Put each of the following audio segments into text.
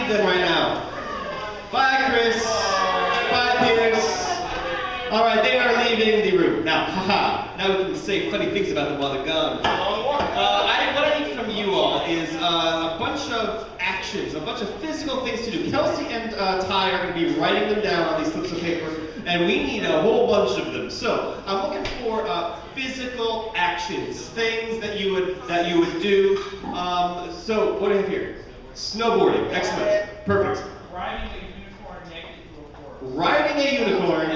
leave them right now. Bye, Chris. Bye, Pierce. All right, they are leaving the room. Now, haha, now we can say funny things about them while they're gone. What I need from you all is a bunch of actions, a bunch of physical things to do. Kelsey and Ty are going to be writing them down on these slips of paper, and we need a whole bunch of them. So I'm looking for physical actions, things that you would do. So what do we have here? Snowboarding. Excellent. Perfect. Riding a unicorn naked through a forest. Riding a unicorn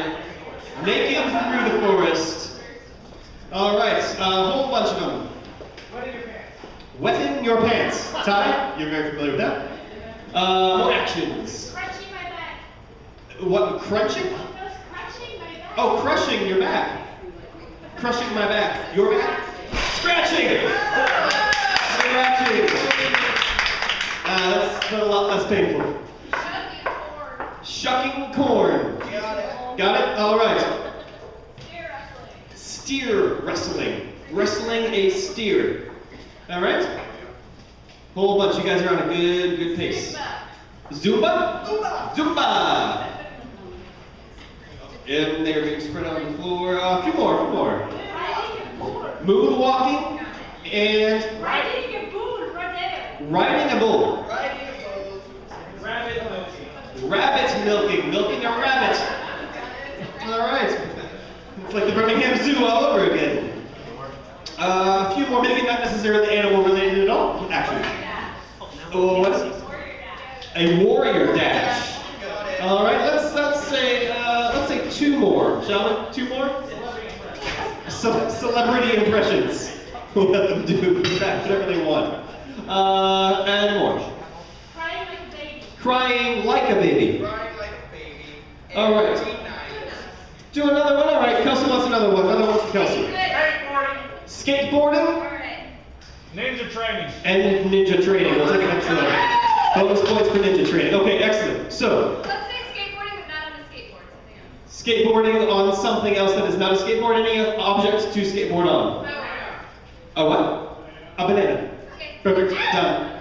naked through the forest. All right, a whole bunch of them. Wetting your pants. Wetting your pants. Ty, you're very familiar with that. More actions. Crunching my back. What, crunching? No, it's crunching my back. Oh, crushing your back. Crushing my back. Your back? Scratching! Scratching. That's a lot less painful. Shucking corn. Got it? All right. Steer wrestling. Steer wrestling. Wrestling a steer. All right? Whole bunch. You guys are on a good pace. Zumba? Zumba. And they're being spread out on the floor. A few more. Moonwalking and Riding a bull. riding a bull. Rabbit milking. Rabbit milking. Milking a rabbit. All right. It's like the Birmingham Zoo all over again. A few more, maybe not necessarily animal related at all, actually. Oh, what's a warrior dash? All right, let's say two more, shall we? Two more? Celebrity impressions. We'll let them do whatever they want. And more. Crying like a baby. Crying like a baby. Crying like a baby. All right. Do another one. All right, Kelsey wants another one. Another one for Kelsey. Skateboarding. Skateboarding Ninja training. and ninja training. We'll take an extra bonus points for ninja training. Okay, excellent. So, Let's say skateboarding, but not on a skateboard. Something else. skateboarding on something else that is not a skateboard. Any object to skateboard on? A what? A banana. Okay. Perfect. Done.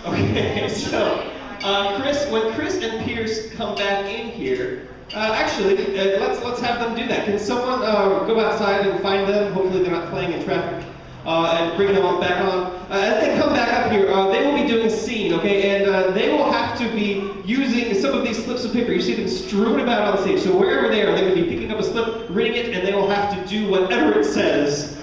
Okay, so when Chris and Pierce come back in here, actually, let's have them do that. Can someone go outside and find them? Hopefully they're not playing in traffic, and bring them back on. As they come back up here, they will be doing a scene, okay? And they will have to be using some of these slips of paper. You see them strewn about on stage. So wherever they are, they're going to be picking up a slip, reading it, and they will have to do whatever it says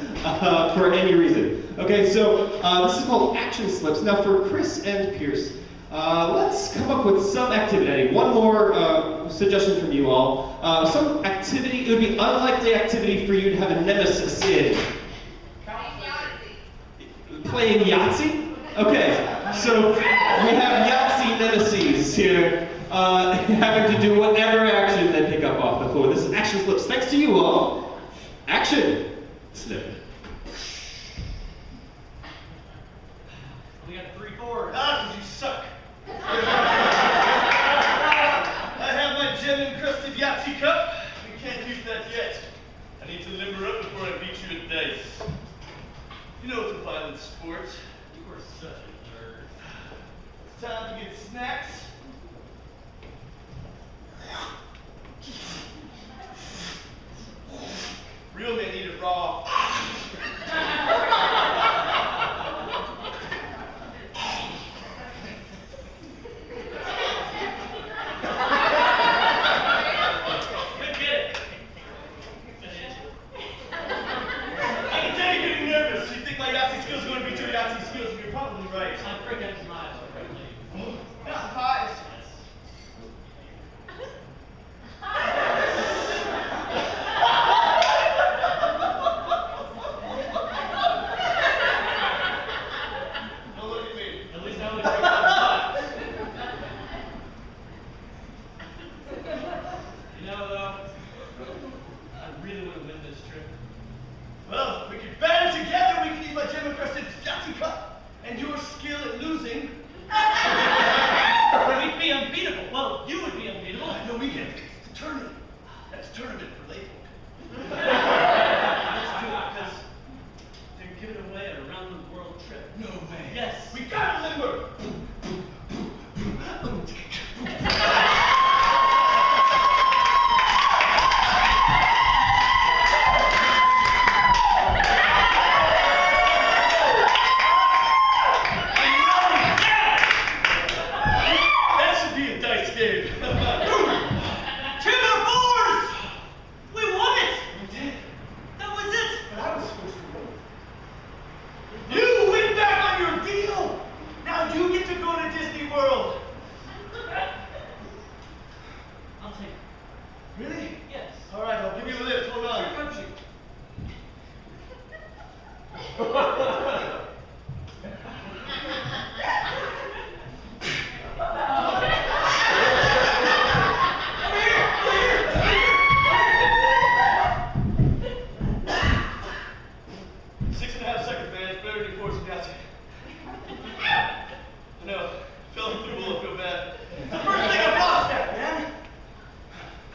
for any reason. Okay, so this is called action slips. Now for Chris and Pierce, let's come up with some activity. One more suggestion from you all. Some activity, it would be unlikely activity for you to have a nemesis in. Playing Yahtzee? Okay, so we have Yahtzee nemesis here, having to do whatever action they pick up off the floor. This is action slips. Thanks to you all. Action slip. We got 3 4s. Ah, 'cause you suck. I have my gem-encrusted Yahtzee cup. We can't use that yet. I need to limber up before I beat you at dice. You know it's a violent sport. You are such a nerd. It's time to get snacks. Real men eat it raw. I can tell you're getting nervous. You think my Yahtzee skills are going to beat your Yahtzee skills, and you're probably right. I'm freaking smiles. Not hot. World. I'll take it. Really? Yes. All right, I'll give you a lift. Hold on. Country. Six and a half seconds, man. It's better than your force got you. I know. Fell through the bullet. I feel bad. It's the first thing I've lost at, man.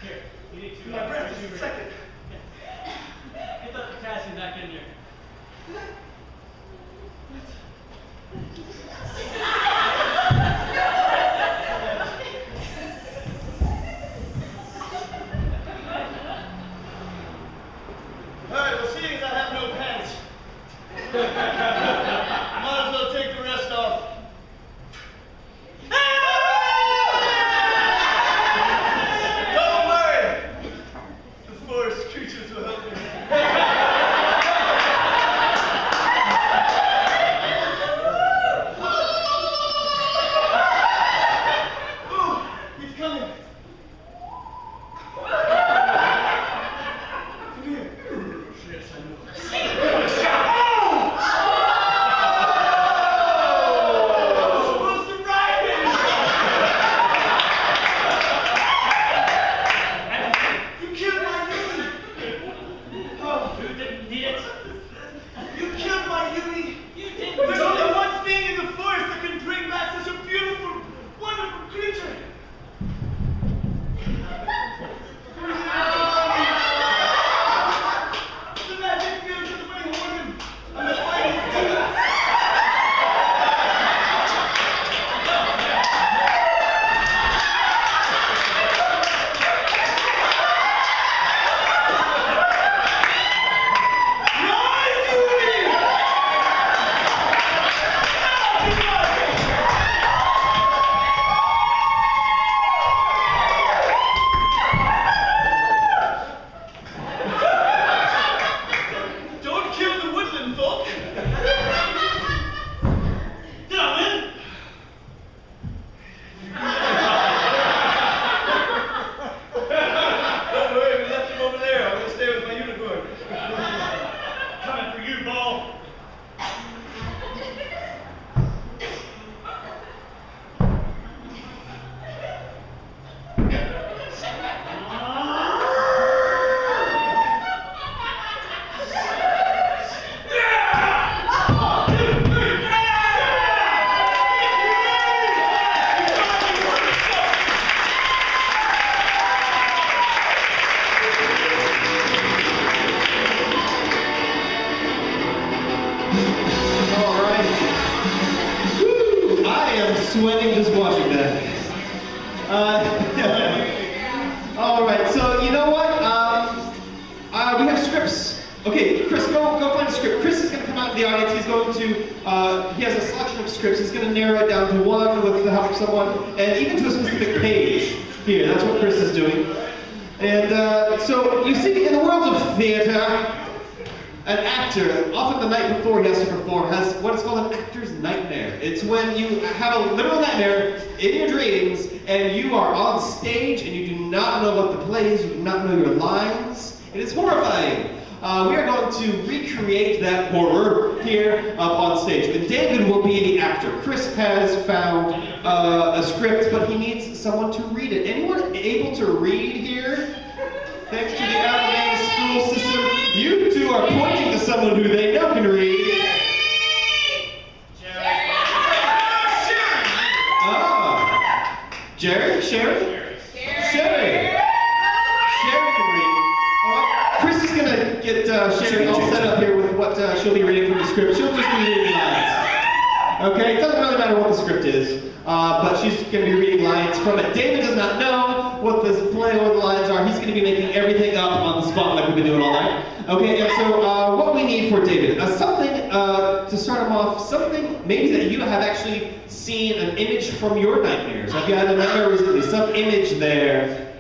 Here, you need to. My breath is the second. Get that potassium back in there. All right, well, seeing as I have no pants, might as well take the rest off. Don't worry. The forest creatures will help me. Ooh, he's coming. Come here. Yes, I know. Supposed to ride him. You killed my Yumi. Oh, Who didn't need it? you killed my Yumi. You didn't. There's only one thing in the forest that can bring back such a beautiful, wonderful creature. The magic field of the mighty Horgan. I'm the finest demons. Rise, Yumi! Don't kill the woodland folk. Did I win? Don't worry, we left him over there. I'm gonna stay with my unicorn. Coming for you, Ball. All right. Woo, I am sweating just watching that. All right, so you know what? We have scripts. Okay, Chris, go find a script. Chris is going to come out in the audience. He's going to, he has a selection of scripts. He's going to narrow it down to one with the help of someone, and even to a specific page. Here, that's what Chris is doing. And so you see, in the world of theater, an actor, often the night before he has to perform, has what is called an actor's nightmare. It's when you have a literal nightmare in your dreams, and you are on stage, and you do not know what the play is, you do not know your lines. It is horrifying. We are going to recreate that horror here up on stage. And David will be the actor. Chris has found a script, but he needs someone to read it. Anyone able to read here? Thanks to the Alabama school system, you two are pointing to someone who they know can read. Ah, Jerry? Sherry? Sherry. Sherry can read. All right. Chris is going to get Sherry all set up here with what she'll be reading from the script. She'll just be reading lines. Okay, it doesn't really matter what the script is, but she's going to be reading lines from it. David does not know what this play or the lines are. He's going to be making everything up on the spot like we've been doing all night. Okay, and so what we need for David, something to start him off, something maybe that you have actually seen an image from your nightmares. Have you had a nightmare recently? Some image there.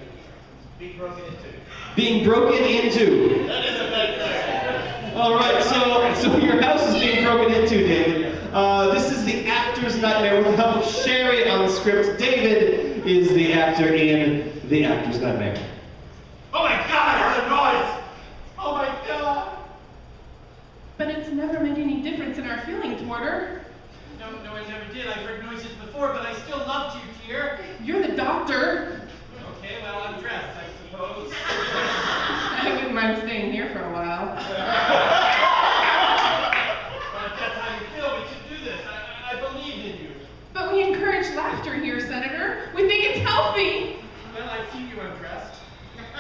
Being broken into. Being broken into. That is a nightmare. All right, so your house is being broken into, David. This is the actor's nightmare with the help of Sherry on the script. David is the actor in The Actor's Nightmare. Oh my God, I heard a noise! Oh my God! But it's never made any difference in our feeling toward her. No, I never did. I've heard noises before, but I still loved you, dear. You're the doctor. Okay, well, I'm dressed, I suppose. I wouldn't mind staying here for a while. Well, if that's how you feel, we should do this. I believe in you. But we encourage laughter here, Senator. We think it's healthy. Well, I've seen you undressed. And I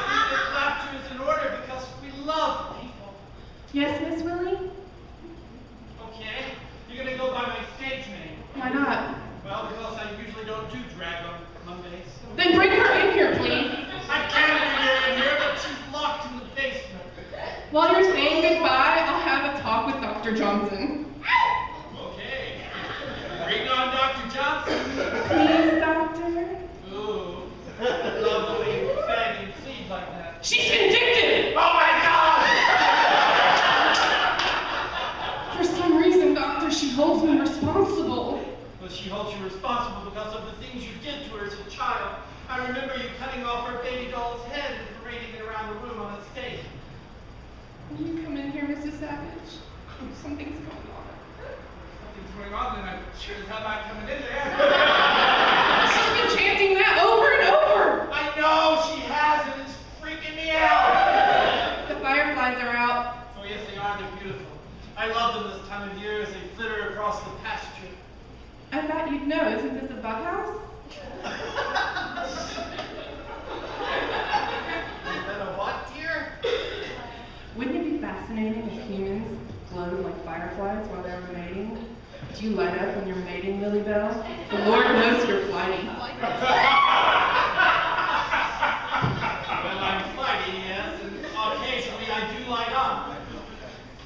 think that laughter is in order because we love people. Yes, Miss Willie? Okay, you're gonna go by my stage name. Why not? Well, because I usually don't do drag on Mondays. Then bring her in here, please. I can bring her in here, but she's locked in the basement. While you're saying goodbye, I'll have a talk with Dr. Johnson. Okay. Bring on Dr. Johnson. Please, Doctor? Ooh. I love the way you beg and plead like that. She's vindictive! Oh my God! For some reason, Doctor, she holds me responsible. Well, she holds you responsible because of the things you did to her as a child. I remember you cutting off her baby doll's head and parading it around the room on a stake. Will you come in here, Mrs. Savage? Something's going on. Something's going on, then I'm sure as hell not coming in there. She's been chanting that over and over. I know she has, and it's freaking me out. The fireflies are out. Oh yes, they are. They're beautiful. I love them this time of year as they flitter across the pasture. I thought you'd know. Isn't this a bug house? Is that a what, dear? Wouldn't it be fascinating if humans glowed like fireflies while they were mating? Do you light up when you're mating, Lily Bell? The Lord knows you're flighty. Well, I'm flighty, yes, and occasionally I do light up.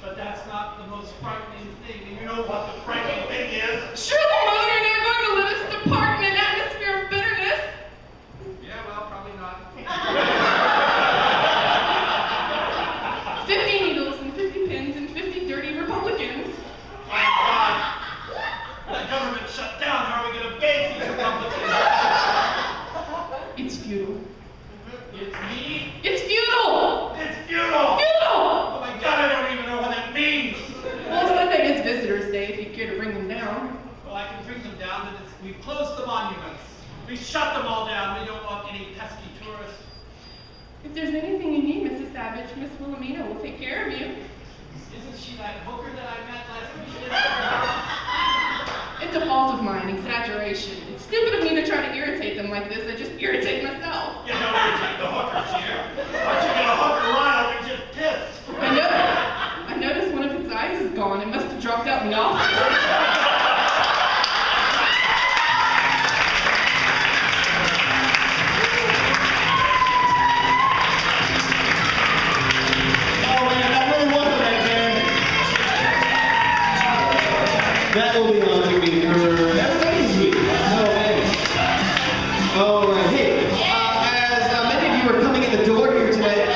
But that's not the most frightening thing. And you know what the frightening thing is? Surely, Mother, you're not going to let us depart in an atmosphere of bitterness. Yeah, well, probably not. 50 needles and 50 pins and 50 dirty Republicans. My God. The government shut down. How are we going to bathe these Republicans? It's futile. It's me. It's futile! It's futile. Futile! Oh my God, I don't even know what that means. Well, Sunday is Visitors' Day if you care to bring them down. Well, I can bring them down, but we've closed the monuments. We shut them all down. We don't want any pesky tourists. If there's anything you need, Mrs. Savage, Miss Wilhelmina will take care of you. Isn't she that hooker that I met last weekend? It's a fault of mine, exaggeration. It's stupid of me to try to irritate them like this. I just irritate myself. You don't irritate the hookers here. Once you get a hooker rile, they're just pissed. I noticed one of its eyes is gone. It must have dropped out in the office. That will be haunting me for next week. All right. Hey, as many of you are coming in the door here tonight,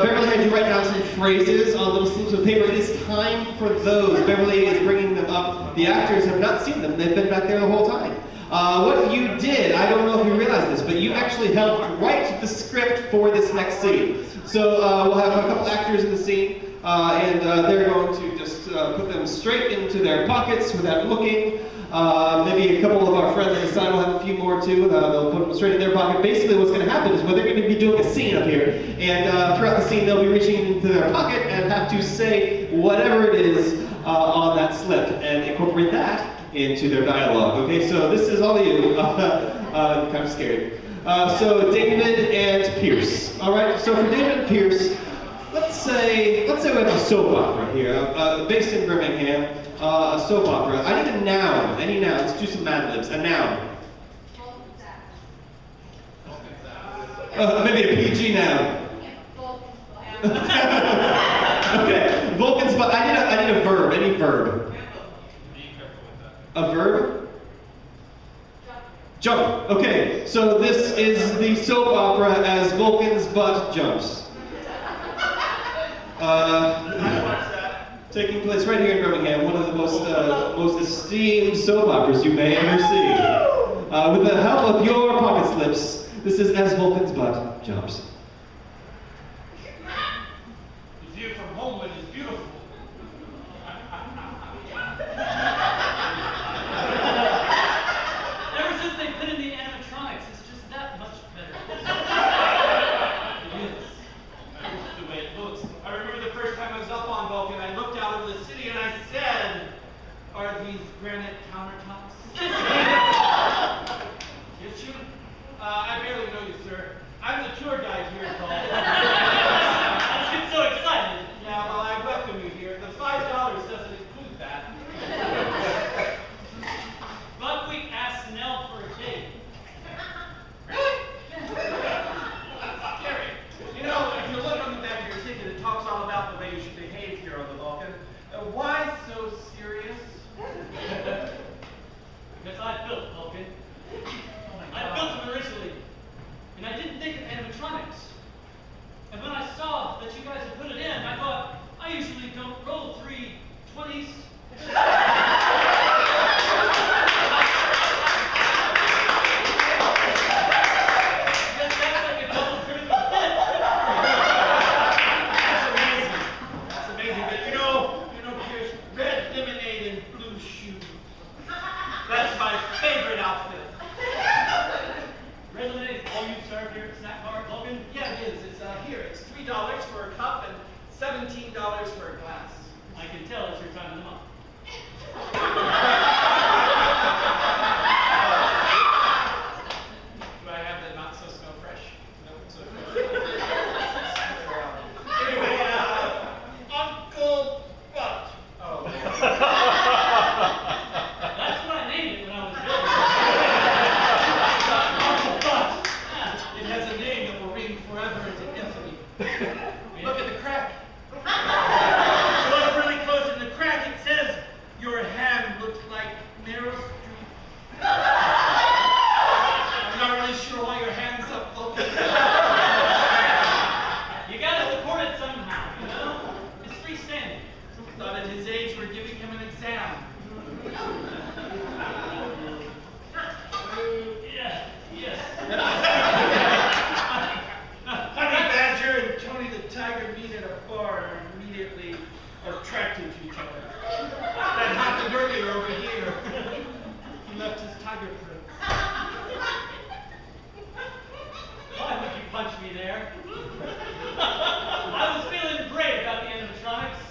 Beverly had you write down some phrases on little slips of paper. It is time for those. Beverly is bringing them up. The actors have not seen them. They've been back there the whole time. What you did, I don't know if you realize this, but you actually helped write the script for this next scene. So we'll have a couple actors in the scene. And they're going to just put them straight into their pockets without looking. Maybe a couple of our friends on the side will have a few more too. They'll put them straight in their pocket. Basically what's going to happen is they're going to be doing a scene up here. And throughout the scene they'll be reaching into their pocket and have to say whatever it is on that slip and incorporate that into their dialogue. Okay, so this is all you. Kind of scary. So David and Pierce. All right, so for David and Pierce, let's say we have a soap opera here, based in Birmingham, a soap opera. I need a noun, any noun. Let's do some Mad Libs. A noun. Maybe a PG noun. Okay, Vulcan's, but I need a verb. Any verb. A verb? Jump. Okay, so this is the soap opera as Vulcan's butt jumps. taking place right here in Birmingham, one of the most esteemed soap operas you may ever see. With the help of your pocket slips, this is As Vulcan's Butt Jumps. The view from Homewood is beautiful. Ever since they put in the animatronics, it's just that much better. It is. That's the way it looks. I remember the first time I was up on Vulcan, I looked out over the city and I said, "Are these granite countertops?" Yes, you? I barely know you, sir. I'm the tour guide here at Vulcan. Let's get so excited. Yeah, well, I welcome you here. The $5 doesn't include that. Buckwheat asked Nell for a date. Really? That's scary. You know, if you look on the back of your ticket, it talks all about the way you should behave here on the Vulcan. Why so serious? Because I built Vulcan. Oh my I built them originally. And I didn't think of animatronics. And when I saw that you guys had put it in, I thought, I usually don't roll 3 20s. Guess that's like a double critical hit. That's amazing. That's amazing. But you know, Pierce, red lemonade and blue shoes. That's my favorite outfit. Red lemonade is all you serve here at Snack Bar at Vulcan? Yeah, it is. It's here. It's $3 for a cup and $17 for a glass. I can tell it's your time of the month. Do I have the not so snow fresh? No, so anyway, Uncle Butt. Oh. That's what I named it when I was building. Uncle Butt. It has a name that will ring forever into infamy. Look at the crack. Look really close in the crack. It says your hand looks like Meryl Streep. I'm not really sure why your hand's up, Vulcan. You gotta support it somehow, you know? It's freestanding. Thought at his age we're giving him an exam. Yeah, yes. Honey Badger and Tony the Tiger meet at a bar and are immediately attracted to each other. That happened earlier over here. He left his tiger prints. Why would you punch me there? I was feeling great about the animatronics.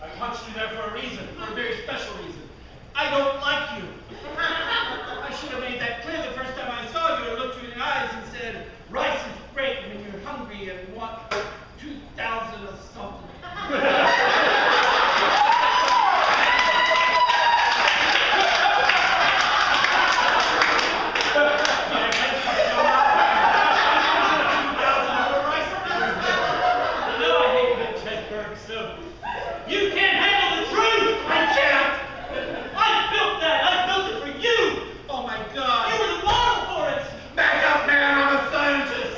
I punched you there for a reason, for a very special reason. I don't like you. I should have made that clear the first time I saw you and looked you in the eyes and said, rice is great when you're hungry and want 2,000 of something. I know I hate Big Jedburgh, so you can't handle the truth! I can't! I built that! I built it for you! Oh my God! You were the model for it! Back up, man! I'm a scientist!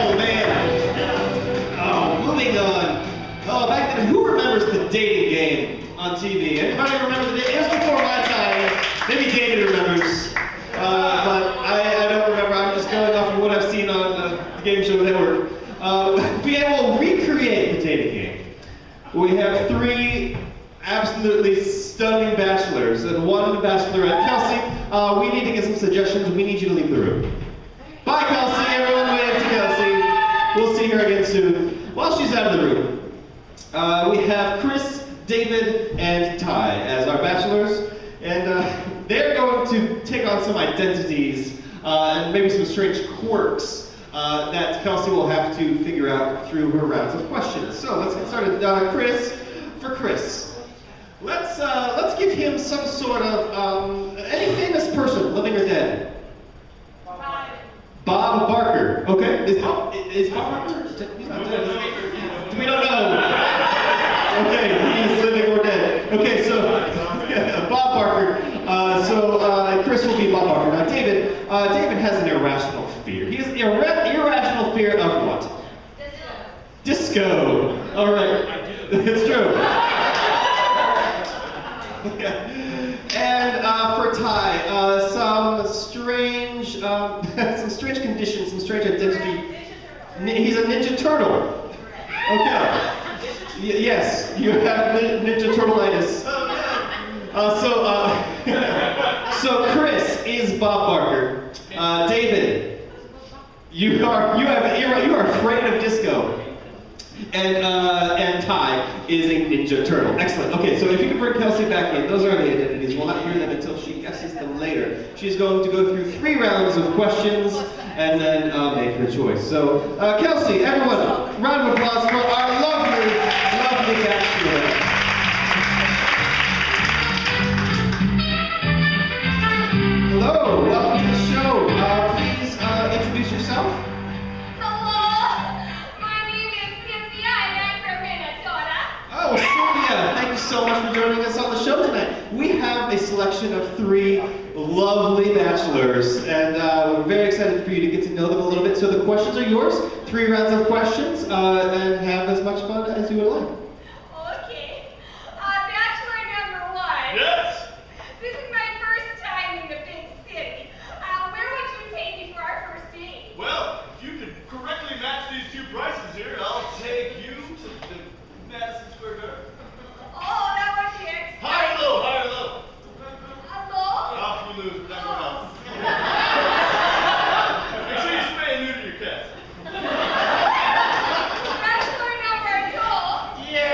Oh man. Oh, moving on. Oh, back then, who remembers the dating game on TV? Anybody remember the dating? It was before my time. Maybe David remembers. But I don't remember. I'm just going off of what I've seen on the game show network. We will recreate the dating game. We have 3 absolutely stunning bachelors and 1 bachelorette. Kelsey, we need to get some suggestions. We need you to leave the room. Bye, Kelsey. Everyone wave to Kelsey. We'll see her again soon. While she's out of the room, we have Chris, David, and Ty as our bachelors. And they're going to take on some identities and maybe some strange quirks that Kelsey will have to figure out through her rounds of questions. So let's get started. Chris, for Chris, let's give him some sort of any famous person, living or dead. Bob Barker. Okay. Is Bob Barker? He's not dead. We don't know. Okay, he's living or dead. Okay, so Bob Barker. Chris will be Bob Barker. Now, David, has an irrational fear. He has irrational fear of what? Disco. All right. I do. It's true. Yeah. And for Ty, some strange conditions, some strange identity. He's a Ninja Turtle. Okay. Yes, you have Ninja Turtleitis. So Chris is Bob Barker. David, you are afraid of disco. And Ty is a Ninja Turtle. Excellent. Okay, so if you could bring Kelsey back in, those are the identities. We'll not hear them until she guesses them later. She's going to go through 3 rounds of questions and then make her choice. So, Kelsey, everyone, round of applause for our lovely bachelor. Hello, welcome to the show. Please introduce yourself. Hello, my name is Cynthia and I'm from Minnesota. Oh, Sylvia, thank you so much for joining us on the show tonight. We have a selection of 3 lovely bachelors, and we're very excited for you to get to know them a little bit. So the questions are yours, 3 rounds of questions, and have as much fun as you would like. Okay, bachelor number 1. Yes. This is my first time in the big city. Where would you take me for our first date? Well, if you could correctly match these 2 prices here, I'll take you to the Madison Square Garden. Oh, that would be exciting. Higher or low, higher or low. Hello? Off you lose, we're not going off. Make sure you spay and neuter your cats. Bachelor number 2. Yeah.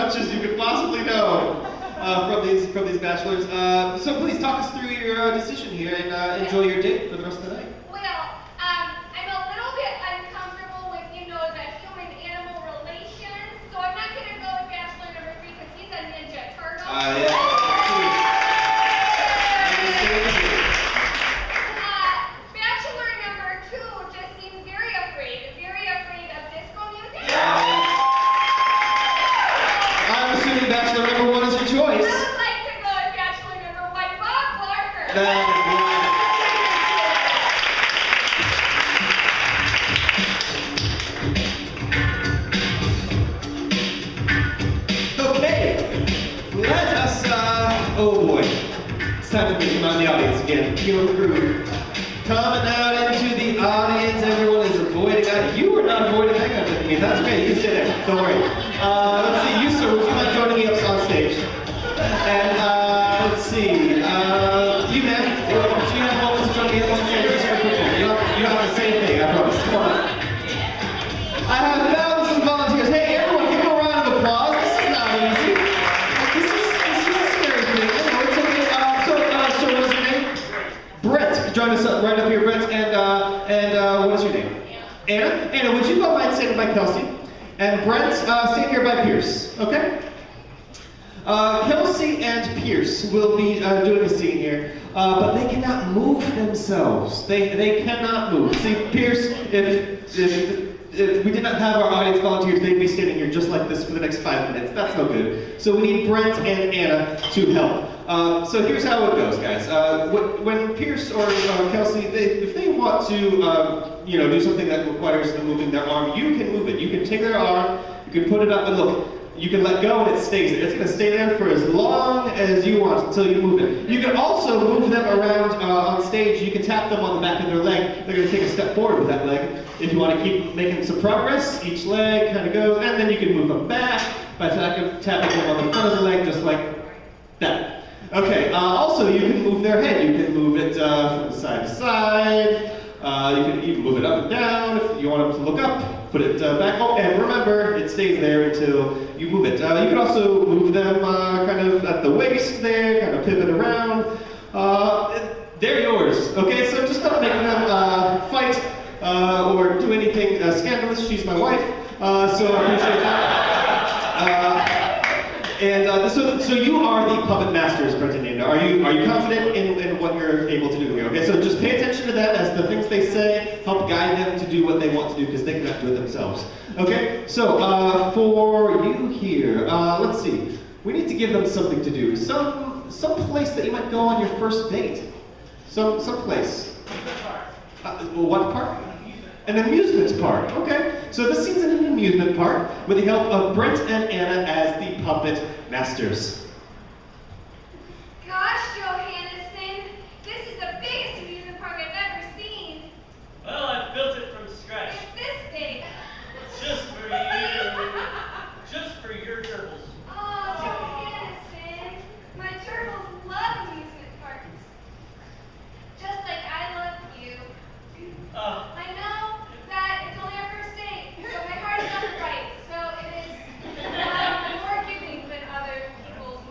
much as you could possibly know from these bachelors. So please talk us through your decision here and enjoy your date for the rest of the night. Well, I'm a little bit uncomfortable with, the human-animal relations, so I'm not going to go with bachelor number 3 because he's a ninja turtle. Bachelor number 2 just seems very afraid of disco music. I'm assuming bachelor number 1 is your choice. I would like to go with bachelor number 1, Bob Barker. That is okay, let us, oh boy, it's time for me to come out in the audience again. Feel the groove. Coming out into the audience, everyone is avoiding that. You are not avoiding that kind of me. That's okay, you stay there, don't worry. Let's see, you sir, would you mind joining me up on stage? And let's see, you man, do you have moments to join me up on stage just for a quick moment? You have the same thing, I promise. Come on. I have thousands of volunteers. Hey, everyone, give them a round of applause. This is not easy. This is a scary thing. I know it's okay. So what's your name? Brett. Join us up right up here, Brett. And what is your name? Anna. Anna, would you go by standing by Kelsey? And Brett, stand here by Pierce. Okay? Kelsey and Pierce will be doing a scene here, but they cannot move themselves. They cannot move. See, Pierce, if we did not have our audience volunteers, they'd be standing here just like this for the next 5 minutes. That's no good. So we need Brent and Anna to help. So here's how it goes, guys. When Pierce or Kelsey, if they want to, do something that requires them moving their arm, you can move it. You can take their arm, you can put it up, and look. You can let go and it stays there. It's going to stay there for as long as you want until you move it. You can also move them around on stage. You can tap them on the back of their leg. They're going to take a step forward with that leg. If you want to keep making some progress, each leg kind of goes, and then you can move them back by tapping them on the front of the leg just like that. Okay, also you can move their head. You can move it from side to side. You can even move it up and down if you want them to look up. Put it back. Oh, and remember, it stays there until you move it. You can also move them kind of at the waist there, kind of pivot around. They're yours, okay? So just don't make them fight or do anything scandalous. She's my wife, so I appreciate that. So you are the puppet masters, Brent and Anna. Are you confident in what you're able to do here? Okay, so just pay attention to that as the things they say help guide them to do what they want to do because they cannot do it themselves. Okay, so for you here, let's see. We need to give them something to do. Some place that you might go on your first date. Some place. What park? An amusement park, okay. So this scene's in an amusement park with the help of Brent and Anna as the puppet masters. Gosh, Johannesson, this is the biggest amusement park I've ever seen. Well, I built it from scratch. It's this big. Just for your turtles. Oh, Johannesson, my turtles love amusement parks. Just like I love you. I know that it's only our first date, so my heart is not right. So it is more giving than other people's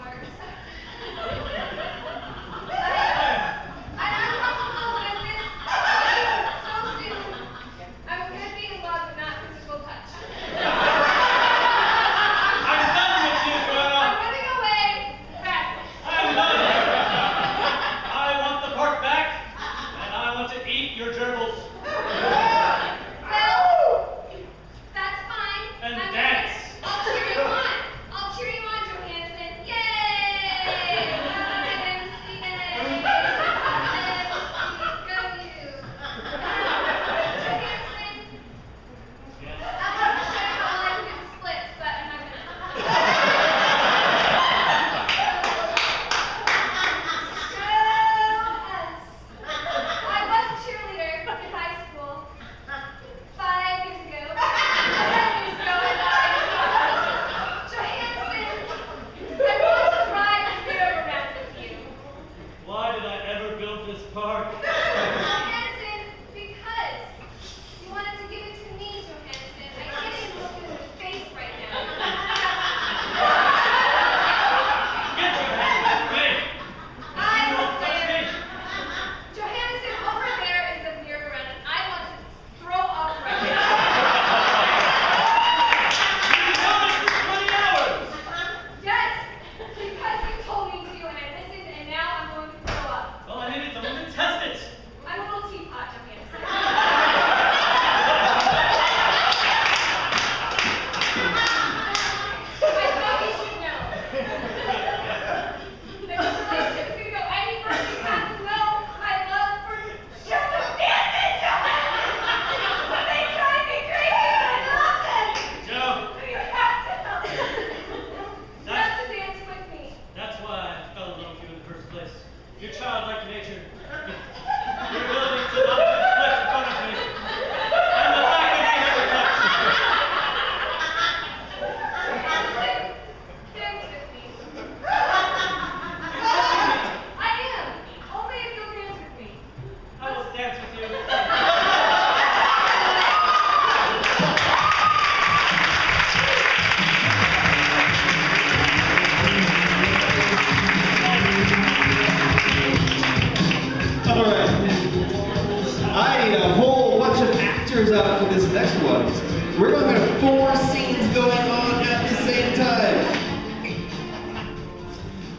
We're going to have 4 scenes going on at the same time.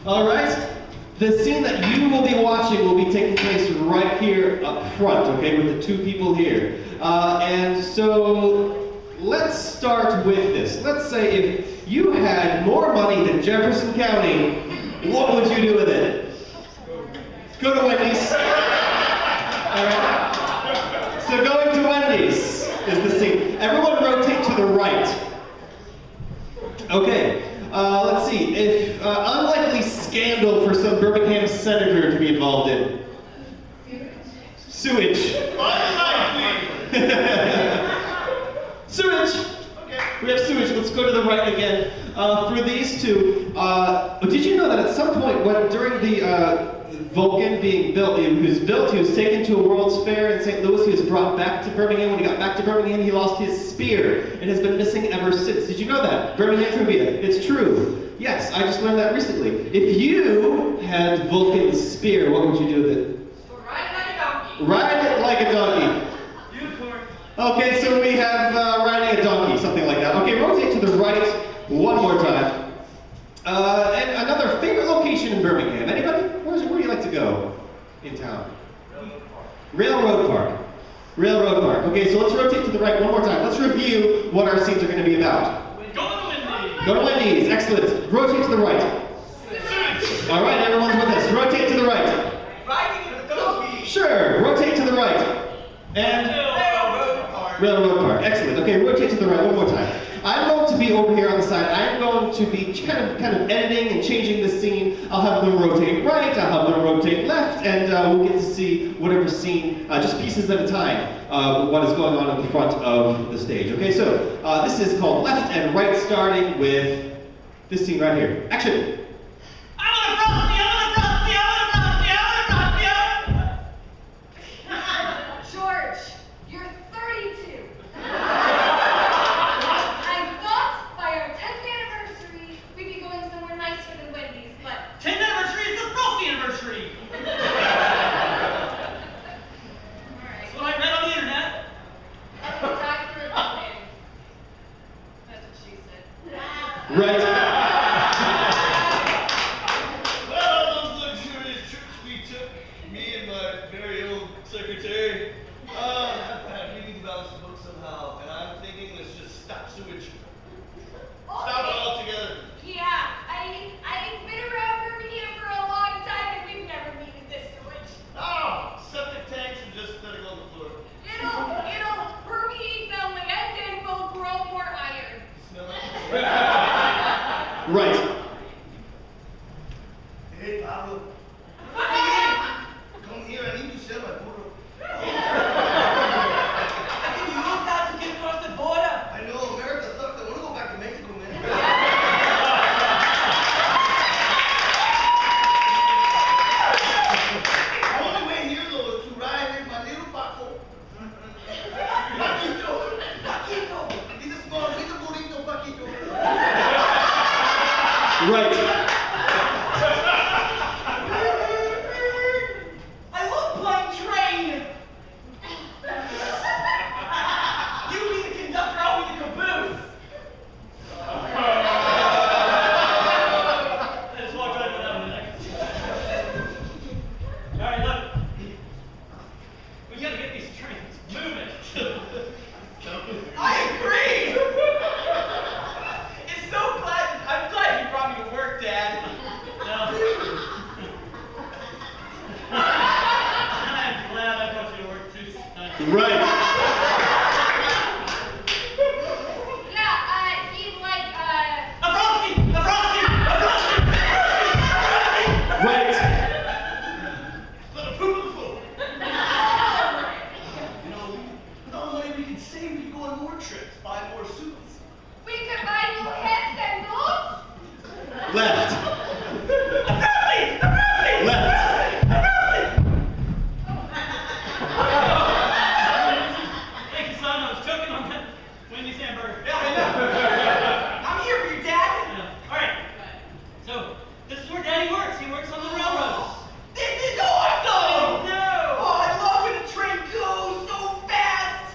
All right? The scene that you will be watching will be taking place right here up front, okay, with the 2 people here. And so let's start with this. Let's say if you had more money than Jefferson County, what would you do with it? Go to Wendy's. All right? So going to Wendy's is the scene. Everyone rotate to the right. Okay. Let's see. If unlikely scandal for some Birmingham senator to be involved in. Sewage. Unlikely. Sewage. Okay. We have sewage. Let's go to the right again. For these 2, did you know that at some point, during the Vulcan being built, he was taken to a World's Fair in St. Louis. He was brought back to Birmingham. When he got back to Birmingham, he lost his spear and has been missing ever since. Did you know that? Birmingham trivia. It's true. Yes, I just learned that recently. If you had Vulcan's spear, what would you do with it? Ride like a donkey. Ride it like a donkey. Unicorn. Okay, so we have riding a donkey, something like that. Okay, rotate to the right one more time. And another favorite location in Birmingham. Anybody? Where do you like to go in town? Railroad Park. Railroad Park. Okay, so let's rotate to the right one more time. Let's review what our scenes are going to be about. Go to Wendy's. Go to Wendy's. Excellent. Rotate to the right. All right, everyone's with us. Rotate to the right. Riding a donkey. Sure. Rotate to the right. And Railroad Park. Railroad Park. Excellent. Okay, rotate to the right one more time. I'm going to be over here on the side. I'm going to be kind of editing and changing the scene. I'll have them rotate right, I'll have them rotate left, and we'll get to see whatever scene, just pieces at a time, what is going on at the front of the stage. Okay, so this is called Left and Right, starting with this scene right here. Action! George, you're 32. I thought by our 10th anniversary, we'd be going somewhere nicer than Wendy's, but 10th anniversary is the Frosty anniversary. alright. That's what I read on the internet. That's exactly what I'm saying. That's what she said. Right. Well, those luxurious trips we took, me and my very old secretary, I've had reading about this book somehow, and I'm thinking let's just stop sewage. Stop it all together. Yeah, I've been around Birmingham for a long time and we've never needed this sewage. Oh, septic tanks are just better go on the floor. It'll permeate the land and will grow more iron. Smell it? Right. Hey, Pablo, come here. I need to sell my photo. I know, America sucks. I want to go back to Mexico, man. The only way here, though, is to ride in my little Paco. Paquito. Paquito. He's a small, he's a bonito Paquito. Right. I love playing train. You be the conductor, I'll be the caboose. I just walked right down the neck. Alright, look. We gotta get these trains moving. I agree. It's so glad. I'm glad you brought me to work, Dad. No. I'm glad I brought you to work too tonight. Right. Yeah, he'd like, A Frosty! A Frosty! A Frosty! Right. Let him poop on the floor. You know, with all the money we can save, we can go on more trips, buy more suits. we could buy new hats and boots. Left. A Frosty! A Frosty! Left. Thank you, son. I was choking on that Wendy's hamburger. Yeah, I know. I'm here for you, Dad. Yeah. Alright. So, this is where Daddy works. He works on the railroads. This is awesome. No! Oh, I love when a train goes so fast.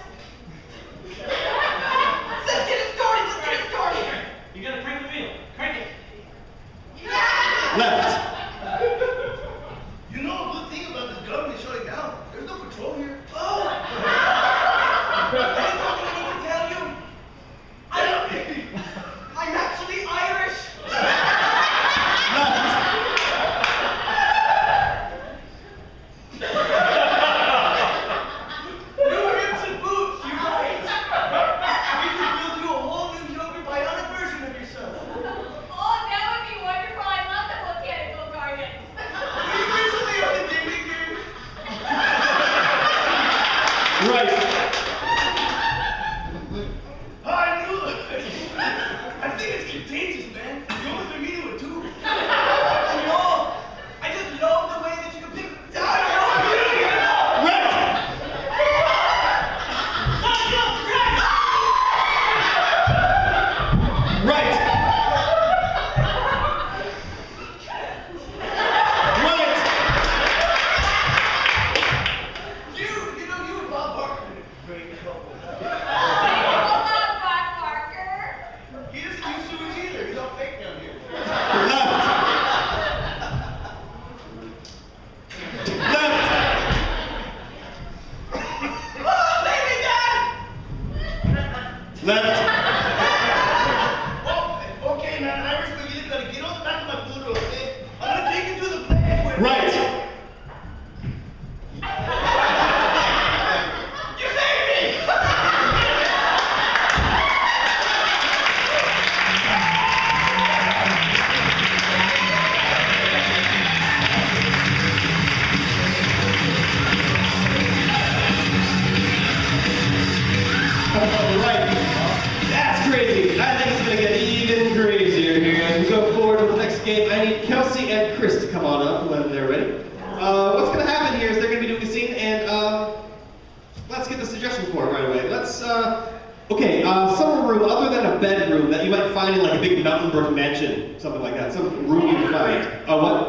Right. You saved me! Right. That's crazy. I think it's going to get even crazier here. As we go forward with the next game, I need Kelsey and Chris to come on up when they're ready. What's going to happen here is they're going to be doing a scene, and let's get the suggestion for it right away. Some room other than a bedroom that you might find in like a big Mountain Brook mansion, something like that. Some room you can find. A what?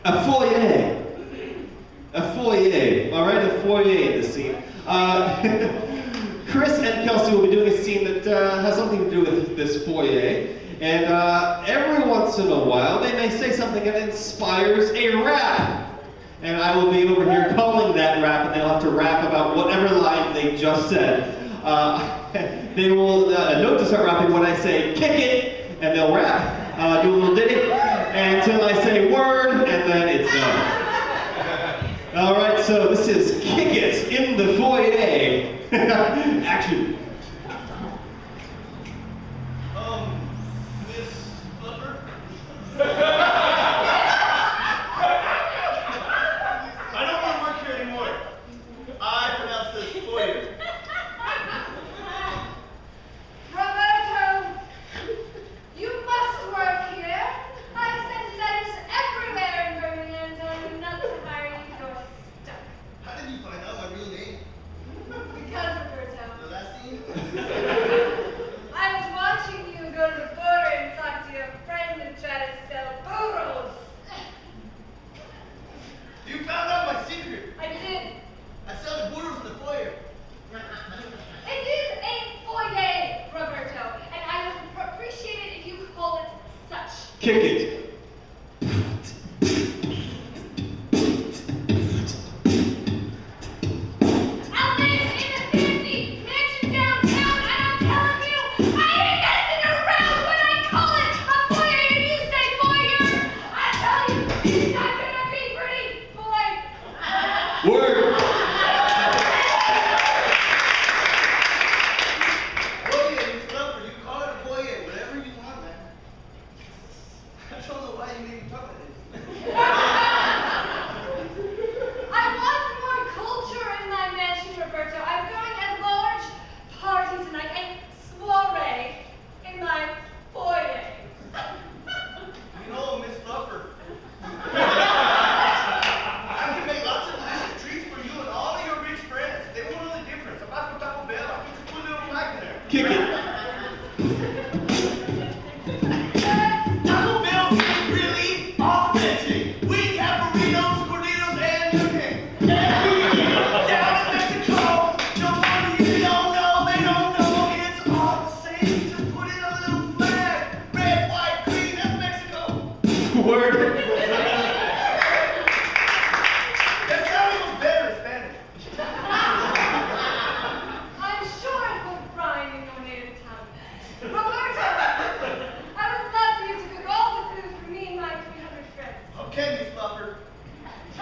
A foyer. A foyer. All right, a foyer in this scene. Chris and Kelsey will be doing a scene that has something to do with this foyer. And every once in a while, they may say something that inspires a rap. And I will be over here calling that rap, and they'll have to rap about whatever line they just said. They will note to start rapping when I say, kick it, and they'll rap, do a little ditty, until I say word, and then it's done. All right, so this is Kick It in the Foyer. Action. Miss Flipper? I don't want to work here anymore. I pronounce this foyer. Roberto, you must work here. I've sent letters everywhere in Birmingham telling you not to hire you. You're stuck. How did you find out my real name? Because, Roberto, The last name? I was watching you go to the border and talk to your friend and try to sell burros. You found out my secret. I did. I sell the burros in the foyer. It is a foyer, Roberto, and I would appreciate it if you could call it such. Kick it. I'll live in a fancy mansion downtown, and I'm telling you, I ain't messing around when I call it a foyer and you say foyer. I tell you, it's not gonna